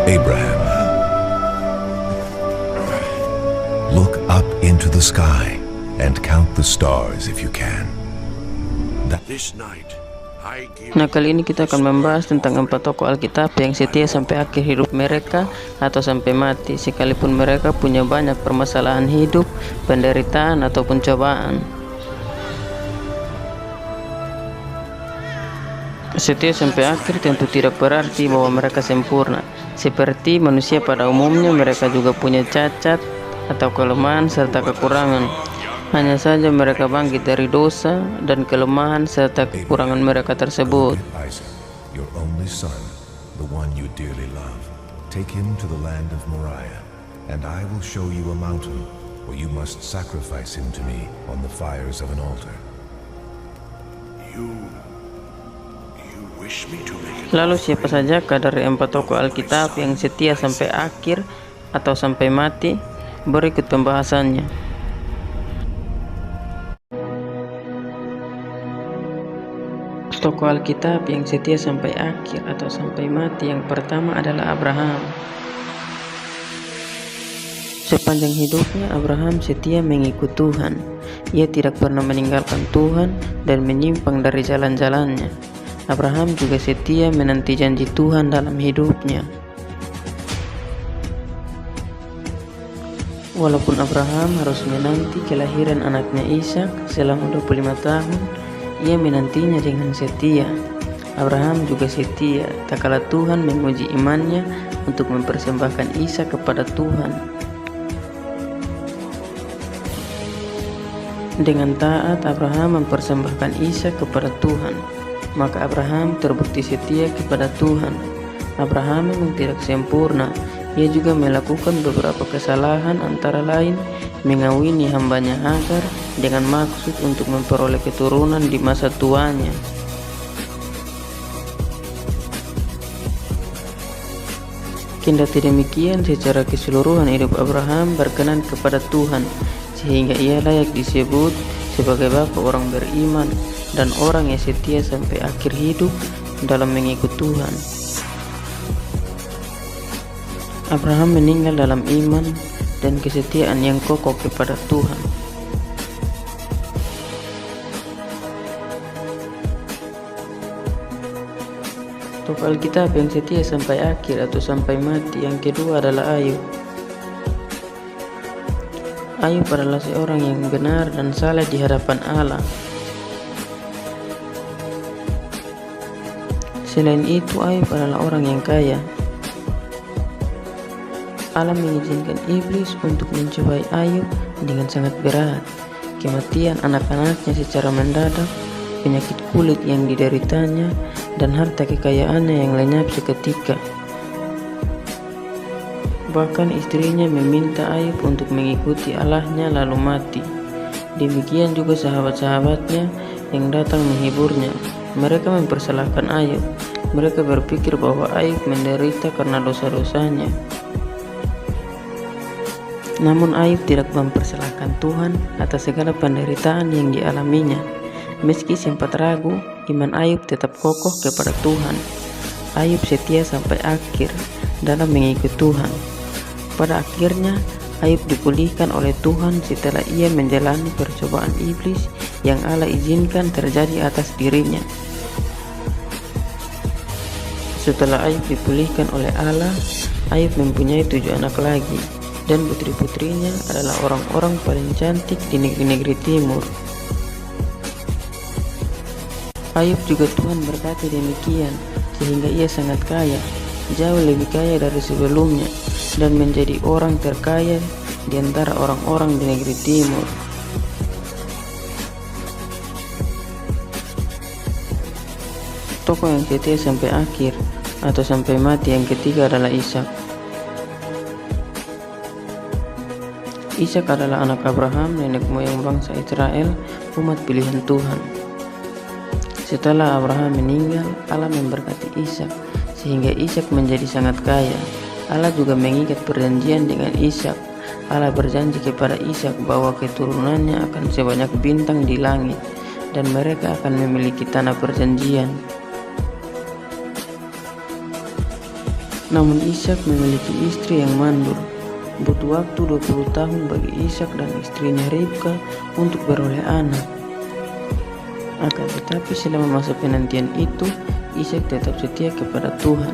Abraham, look up into the sky and count the stars if you can. This night, I give Nah, kali ini kita akan membahas tentang 4 tokoh Alkitab yang setia sampai akhir hidup mereka atau sampai mati, sekalipun mereka punya banyak permasalahan hidup, penderitaan, ataupun cobaan. Setia sampai akhir tentu tidak berarti bahwa mereka sempurna. Seperti manusia pada umumnya, mereka juga punya cacat atau kelemahan serta kekurangan. Hanya saja mereka bangkit dari dosa dan kelemahan serta kekurangan mereka tersebut. Isaac, your only son, the one you dearly love. Take him to the land of Moriah, and I will show you a mountain where you must sacrifice him to me on the fires of an altar. you wish me to make it. Lalu siapa sajakah dari 4 tokoh Alkitab yang setia sampai akhir atau sampai mati? Berikut pembahasannya. Tokoh Alkitab yang setia sampai akhir atau sampai mati, yang pertama adalah Abraham. Sepanjang hidupnya Abraham setia mengikut Tuhan. Ia tidak pernah meninggalkan Tuhan dan menyimpang dari jalan-jalannya. Abraham juga setia menanti janji Tuhan dalam hidupnya. Walaupun Abraham harus menanti kelahiran anaknya Ishak selama 25 tahun, ia menantinya dengan setia. Abraham juga setia tak kala Tuhan menguji imannya untuk mempersembahkan Ishak kepada Tuhan. Dengan taat Abraham mempersembahkan Ishak kepada Tuhan, maka Abraham terbukti setia kepada Tuhan. Abraham memang tidak sempurna. Ia juga melakukan beberapa kesalahan, antara lain mengawini hambanya Hagar dengan maksud untuk memperoleh keturunan di masa tuanya. Kendati demikian, secara keseluruhan hidup Abraham berkenan kepada Tuhan, sehingga ia layak disebut sebagai bapa orang beriman dan orang yang setia sampai akhir hidup dalam mengikut Tuhan. Abraham meninggal dalam iman dan kesetiaan yang kokoh kepada Tuhan. Tokoh Alkitab yang setia sampai akhir atau sampai mati yang kedua adalah Ayub. Ayub adalah seorang yang benar dan saleh di hadapan Allah. Selain itu, Ayub adalah orang yang kaya. Allah mengizinkan iblis untuk mencobai Ayub dengan sangat berat. Kematian anak-anaknya secara mendadak, penyakit kulit yang dideritanya, dan harta kekayaannya yang lenyap seketika. Bahkan istrinya meminta Ayub untuk mengikuti Allahnya lalu mati. Demikian juga sahabat-sahabatnya yang datang menghiburnya. Mereka mempersalahkan Ayub. Mereka berpikir bahwa Ayub menderita karena dosa-dosanya. Namun Ayub tidak mempersalahkan Tuhan atas segala penderitaan yang dialaminya. Meski sempat ragu, iman Ayub tetap kokoh kepada Tuhan. Ayub setia sampai akhir dalam mengikut Tuhan. Pada akhirnya, Ayub dipulihkan oleh Tuhan setelah ia menjalani percobaan iblis yang Allah izinkan terjadi atas dirinya. Setelah Ayub dipulihkan oleh Allah, Ayub mempunyai 7 anak lagi, dan putri-putrinya adalah orang-orang paling cantik di negeri-negeri timur. Ayub juga Tuhan berkati demikian, sehingga ia sangat kaya, jauh lebih kaya dari sebelumnya, dan menjadi orang terkaya di antara orang-orang di negeri timur. Tokoh yang setia sampai akhir atau sampai mati yang ketiga adalah Ishak. Ishak adalah anak Abraham, nenek moyang bangsa Israel, umat pilihan Tuhan. Setelah Abraham meninggal, Allah memberkati Ishak, sehingga Ishak menjadi sangat kaya. Allah juga mengikat perjanjian dengan Ishak. Allah berjanji kepada Ishak bahwa keturunannya akan sebanyak bintang di langit, dan mereka akan memiliki tanah perjanjian. Namun Ishak memiliki istri yang mandul. Butuh waktu 20 tahun bagi Ishak dan istrinya Ribka untuk beroleh anak. Akan tetapi selama masa penantian itu, Ishak tetap setia kepada Tuhan.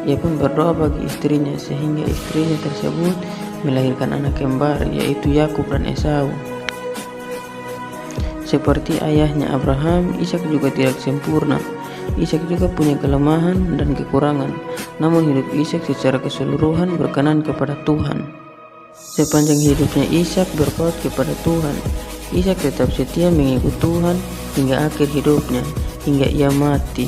Ia pun berdoa bagi istrinya sehingga istrinya tersebut melahirkan anak kembar, yaitu Yakub dan Esau. Seperti ayahnya Abraham, Ishak juga tidak sempurna. Ishak juga punya kelemahan dan kekurangan, namun hidup Ishak secara keseluruhan berkenan kepada Tuhan. Sepanjang hidupnya Ishak berpaut kepada Tuhan. Ishak tetap setia mengikut Tuhan hingga akhir hidupnya, hingga ia mati.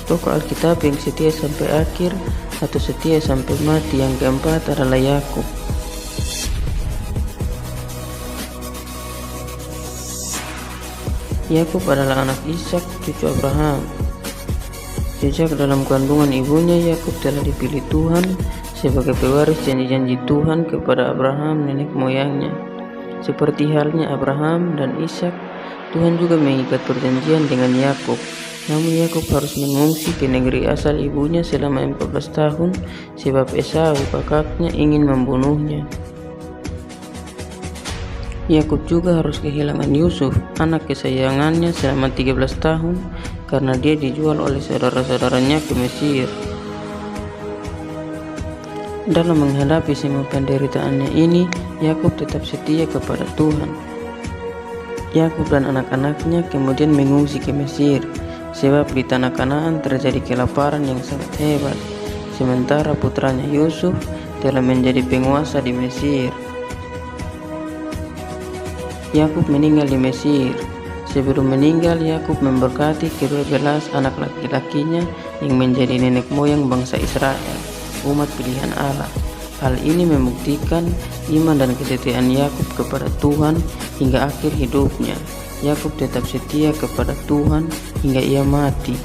Tokoh Alkitab yang setia sampai akhir atau setia sampai mati yang keempat adalah Yakub. Yakub adalah anak Ishak, cucu Abraham. Sejak dalam kandungan ibunya, Yakub telah dipilih Tuhan sebagai pewaris janji-janji Tuhan kepada Abraham nenek moyangnya. Seperti halnya Abraham dan Ishak, Tuhan juga mengikat perjanjian dengan Yakub. Namun Yakub harus mengungsi ke negeri asal ibunya selama 14 tahun sebab Esau kakaknya ingin membunuhnya. Yakub juga harus kehilangan Yusuf, anak kesayangannya, selama 13 tahun karena dia dijual oleh saudara-saudaranya ke Mesir. Dalam menghadapi semua penderitaannya ini, Yakub tetap setia kepada Tuhan. Yakub dan anak-anaknya kemudian mengungsi ke Mesir, sebab di tanah Kanaan terjadi kelaparan yang sangat hebat, sementara putranya Yusuf telah menjadi penguasa di Mesir. Yakub meninggal di Mesir. Sebelum meninggal, Yakub memberkati ke-12 anak laki-lakinya yang menjadi nenek moyang bangsa Israel, umat pilihan Allah. Hal ini membuktikan iman dan kesetiaan Yakub kepada Tuhan hingga akhir hidupnya. Yakub tetap setia kepada Tuhan hingga ia mati.